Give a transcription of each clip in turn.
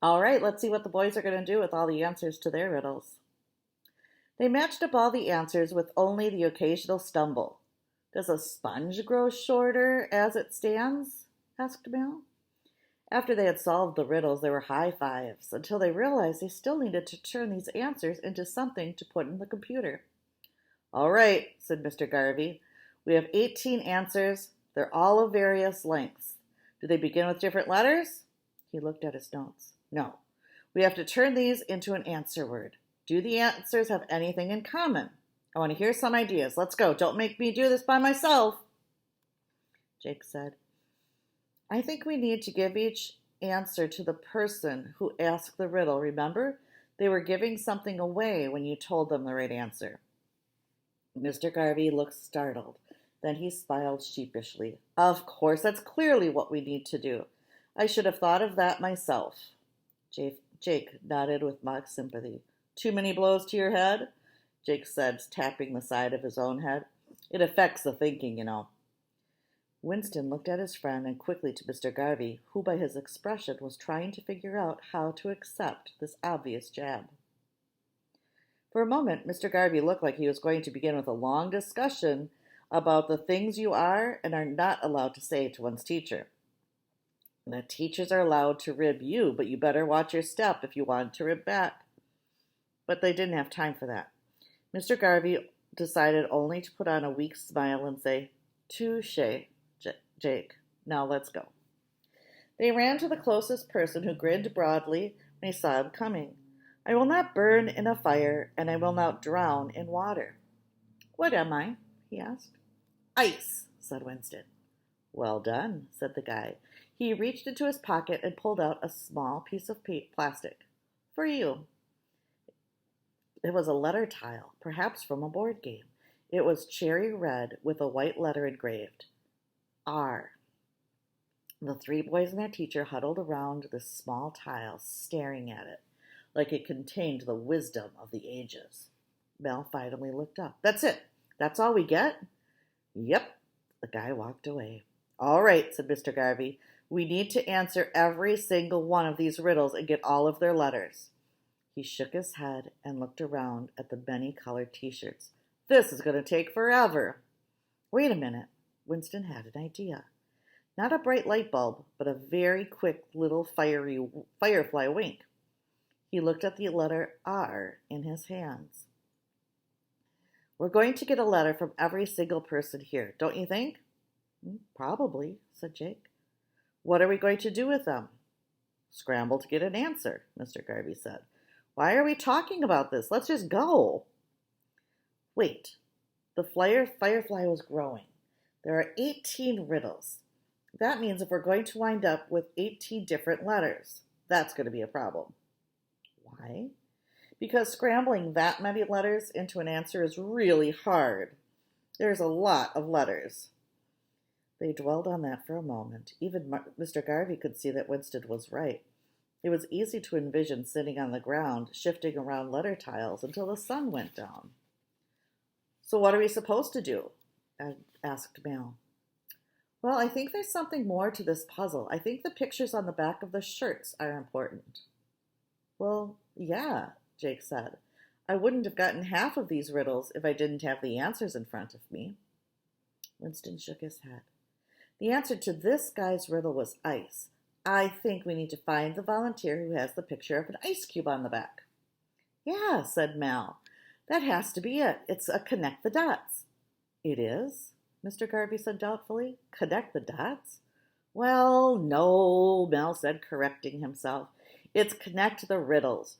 All right, let's see what the boys are going to do with all the answers to their riddles. They matched up all the answers with only the occasional stumble. Does a sponge grow shorter as it stands? Asked Mel. After they had solved the riddles, there were high fives until they realized they still needed to turn these answers into something to put in the computer. All right, said Mr. Garvey. We have 18 answers. They're all of various lengths. Do they begin with different letters? He looked at his notes. No. We have to turn these into an answer word. Do the answers have anything in common? I want to hear some ideas. Let's go. Don't make me do this by myself. Jake said, I think we need to give each answer to the person who asked the riddle. Remember? They were giving something away when you told them the right answer. Mr. Garvey looked startled. Then he smiled sheepishly. Of course, that's clearly what we need to do. I should have thought of that myself. Jake nodded with mock sympathy. Too many blows to your head? Jake said, tapping the side of his own head. It affects the thinking, you know. Winston looked at his friend and quickly to Mr. Garvey, who by his expression was trying to figure out how to accept this obvious jab. For a moment, Mr. Garvey looked like he was going to begin with a long discussion about the things you are and are not allowed to say to one's teacher. The teachers are allowed to rib you, but you better watch your step if you want to rib back. But they didn't have time for that. Mr. Garvey decided only to put on a weak smile and say, Touché, Jake. Now let's go. They ran to the closest person who grinned broadly when he saw him coming. I will not burn in a fire, and I will not drown in water. What am I? He asked. Ice, said Winston. Well done, said the guy. He reached into his pocket and pulled out a small piece of plastic. For you. It was a letter tile, perhaps from a board game. It was cherry red with a white letter engraved. R. The three boys and their teacher huddled around this small tile, staring at it, like it contained the wisdom of the ages. Mel finally looked up. That's it. That's all we get? Yep. The guy walked away. All right, said Mr. Garvey. We need to answer every single one of these riddles and get all of their letters. He shook his head and looked around at the many-colored t-shirts. This is going to take forever. Wait a minute. Winston had an idea. Not a bright light bulb, but a very quick little firefly wink. He looked at the letter R in his hands. We're going to get a letter from every single person here, don't you think? Probably, said Jake. What are we going to do with them? Scramble to get an answer, Mr. Garvey said. Why are we talking about this? Let's just go. Wait. The firefly was growing. There are 18 riddles. That means if we're going to wind up with 18 different letters, that's going to be a problem. Why? Because scrambling that many letters into an answer is really hard. There's a lot of letters. They dwelled on that for a moment. Even Mr. Garvey could see that Winston was right. It was easy to envision sitting on the ground, shifting around letter tiles until the sun went down. So what are we supposed to do? Asked Mel. Well, I think there's something more to this puzzle. I think the pictures on the back of the shirts are important. Well, yeah, Jake said. I wouldn't have gotten half of these riddles if I didn't have the answers in front of me. Winston shook his head. The answer to this guy's riddle was ice. I think we need to find the volunteer who has the picture of an ice cube on the back. Yeah, said Mel. That has to be it. It's a connect the dots. It is? Mr. Garvey said doubtfully. Connect the dots? Well, no, Mel said, correcting himself. It's connect the riddles.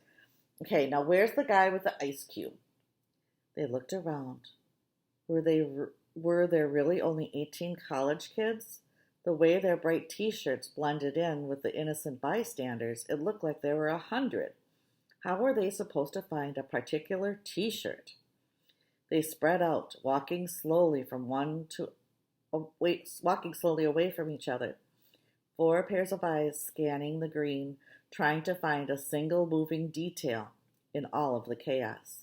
Okay, now where's the guy with the ice cube? They looked around. Were there really only 18 college kids? The way their bright t-shirts blended in with the innocent bystanders, it looked like there were 100. How were they supposed to find a particular t-shirt? They spread out, walking slowly away from each other. 4 pairs of eyes scanning the green, trying to find a single moving detail in all of the chaos.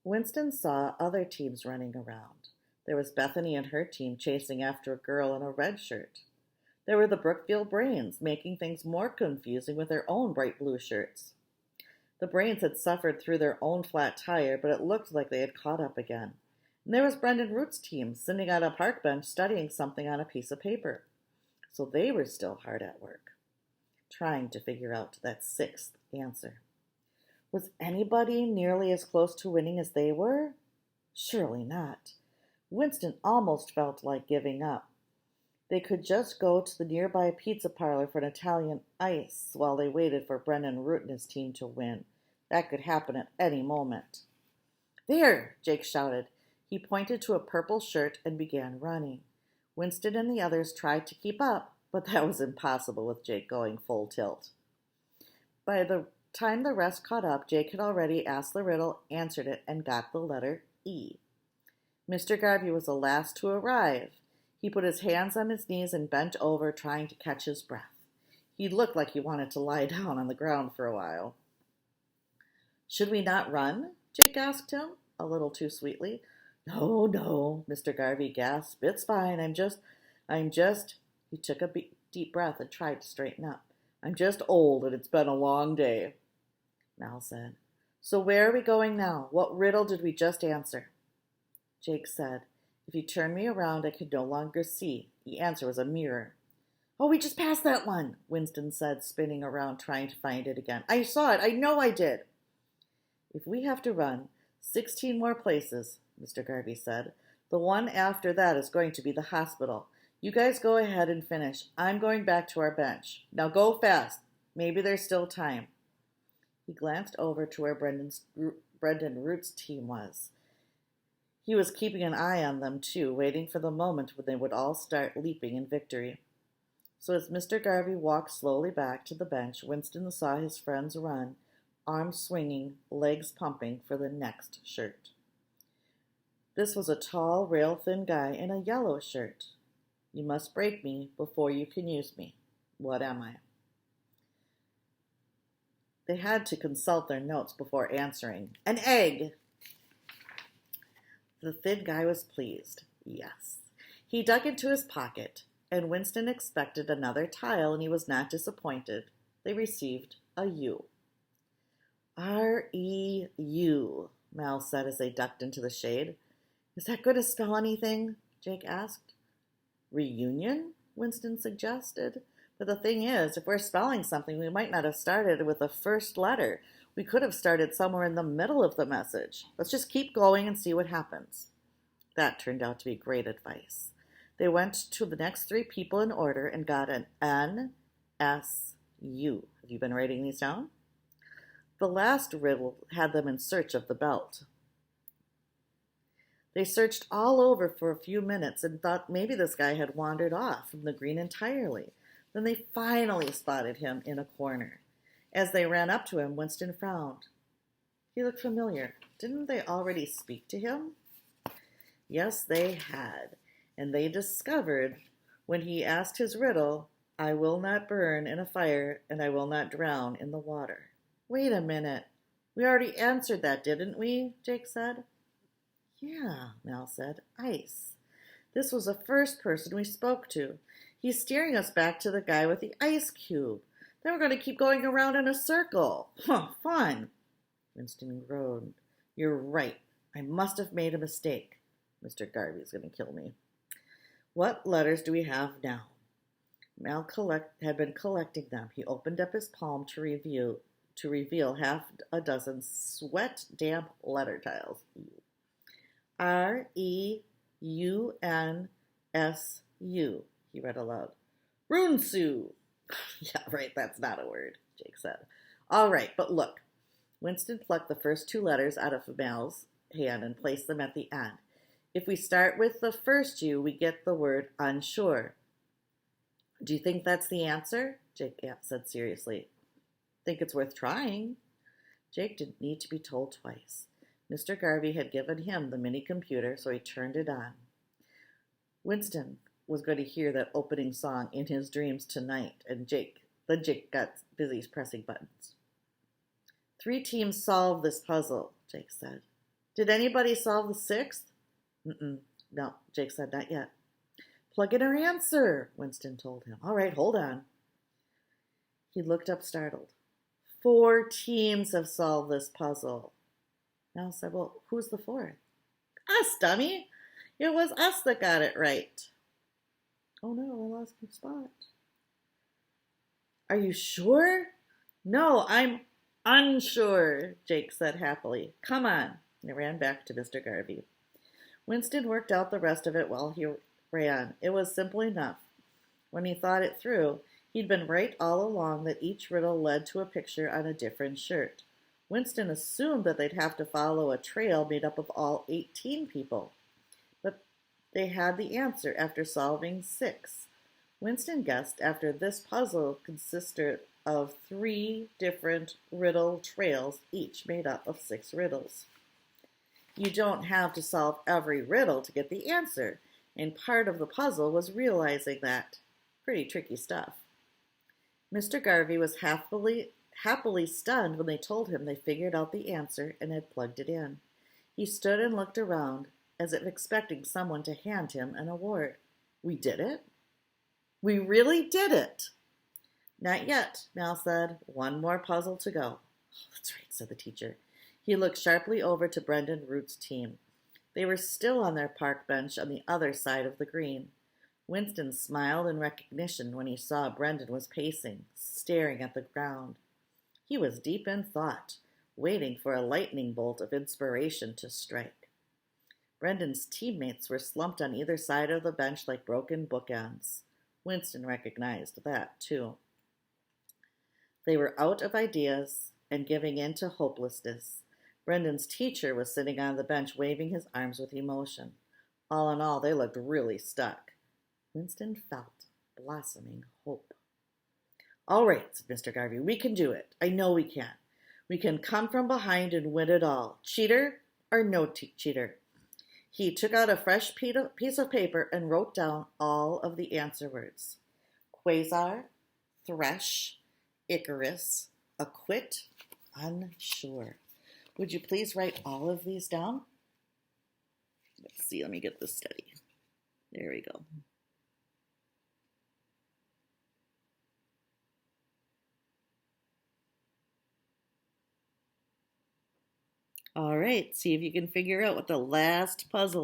Winston saw other teams running around. There was Bethany and her team chasing after a girl in a red shirt. There were the Brookfield Brains, making things more confusing with their own bright blue shirts. The Brains had suffered through their own flat tire, but it looked like they had caught up again. And there was Brendan Root's team, sitting on a park bench studying something on a piece of paper. So they were still hard at work, trying to figure out that sixth answer. Was anybody nearly as close to winning as they were? Surely not. Winston almost felt like giving up. They could just go to the nearby pizza parlor for an Italian ice while they waited for Brendan Root and his team to win. That could happen at any moment. There, Jake shouted. He pointed to a purple shirt and began running. Winston and the others tried to keep up, but that was impossible with Jake going full tilt. By the time the rest caught up, Jake had already asked the riddle, answered it, and got the letter E. Mr. Garvey was the last to arrive. He put his hands on his knees and bent over, trying to catch his breath. He looked like he wanted to lie down on the ground for a while. Should we not run? Jake asked him, a little too sweetly. No, no, Mr. Garvey gasped. It's fine. I'm just. He took a deep breath and tried to straighten up. I'm just old, and it's been a long day, Mal said. So where are we going now? What riddle did we just answer? Jake said, if you turn me around, I could no longer see. The answer was a mirror. Oh, we just passed that one, Winston said, spinning around, trying to find it again. I saw it. I know I did. If we have to run 16 more places, Mr. Garvey said, the one after that is going to be the hospital. You guys go ahead and finish. I'm going back to our bench. Now go fast. Maybe there's still time. He glanced over to where Brendan Root's team was. He was keeping an eye on them, too, waiting for the moment when they would all start leaping in victory. So as Mr. Garvey walked slowly back to the bench, Winston saw his friends run, arms swinging, legs pumping for the next shirt. This was a tall, rail-thin guy in a yellow shirt. You must break me before you can use me. What am I? They had to consult their notes before answering. An egg! The thin guy was pleased. Yes. He dug into his pocket, and Winston expected another tile, and he was not disappointed. They received a U. R-E-U, Mal said as they ducked into the shade. Is that going to spell anything? Jake asked. Reunion? Winston suggested. But the thing is, if we're spelling something, we might not have started with the first letter. We could have started somewhere in the middle of the message. Let's just keep going and see what happens. That turned out to be great advice. They went to the next three people in order and got an N-S-U. Have you been writing these down? The last riddle had them in search of the belt. They searched all over for a few minutes and thought maybe this guy had wandered off from the green entirely. Then they finally spotted him in a corner. As they ran up to him, Winston frowned. He looked familiar. Didn't they already speak to him? Yes, they had. And they discovered, when he asked his riddle, I will not burn in a fire, and I will not drown in the water. Wait a minute. We already answered that, didn't we? Jake said. Yeah, Mal said. Ice. This was the first person we spoke to. He's steering us back to the guy with the ice cube. Then we're going to keep going around in a circle. Huh, fun. Winston groaned. You're right. I must have made a mistake. Mr. Garvey's going to kill me. What letters do we have now? Mal had been collecting them. He opened up his palm to reveal half a dozen sweat-damp letter tiles. R-E-U-N-S-U, he read aloud. Runsu. Yeah, right, that's not a word, Jake said. All right, but look. Winston plucked the first two letters out of Mal's hand and placed them at the end. If we start with the first U, we get the word unsure. Do you think that's the answer? Jake said seriously. Think it's worth trying. Jake didn't need to be told twice. Mr. Garvey had given him the mini computer, so he turned it on. Winston was going to hear that opening song in his dreams tonight, and Jake got busy pressing buttons. 3 teams solved this puzzle, Jake said. Did anybody solve the 6th? No, Jake said, not yet. Plug in our answer, Winston told him. All right, hold on. He looked up startled. 4 teams have solved this puzzle. Nell said, well, who's the 4th? Us, dummy. It was us that got it right. Oh no, I lost my spot. Are you sure? No, I'm unsure, Jake said happily. Come on. They ran back to Mr. Garvey. Winston worked out the rest of it while he ran. It was simple enough. When he thought it through, he'd been right all along that each riddle led to a picture on a different shirt. Winston assumed that they'd have to follow a trail made up of all 18 people. But they had the answer after solving 6. Winston guessed after this puzzle consisted of 3 different riddle trails, each made up of 6 riddles. You don't have to solve every riddle to get the answer, and part of the puzzle was realizing that. Pretty tricky stuff. Mr. Garvey was happily stunned when they told him they figured out the answer and had plugged it in. He stood and looked around, as if expecting someone to hand him an award. We did it? We really did it! Not yet, Mal said. 1 more puzzle to go. Oh, that's right, said the teacher. He looked sharply over to Brendan Root's team. They were still on their park bench on the other side of the green. Winston smiled in recognition when he saw Brendan was pacing, staring at the ground. He was deep in thought, waiting for a lightning bolt of inspiration to strike. Brendan's teammates were slumped on either side of the bench like broken bookends. Winston recognized that, too. They were out of ideas and giving in to hopelessness. Brendan's teacher was sitting on the bench waving his arms with emotion. All in all, they looked really stuck. Winston felt blossoming hope. All right, said Mr. Garvey, we can do it. I know we can. We can come from behind and win it all. Cheater or no cheater? He took out a fresh piece of paper and wrote down all of the answer words. Quasar, Thresh, Icarus, Acquit, Unsure. Would you please write all of these down? Let's see, let me get this steady. There we go. All right, see if you can figure out what the last puzzle is.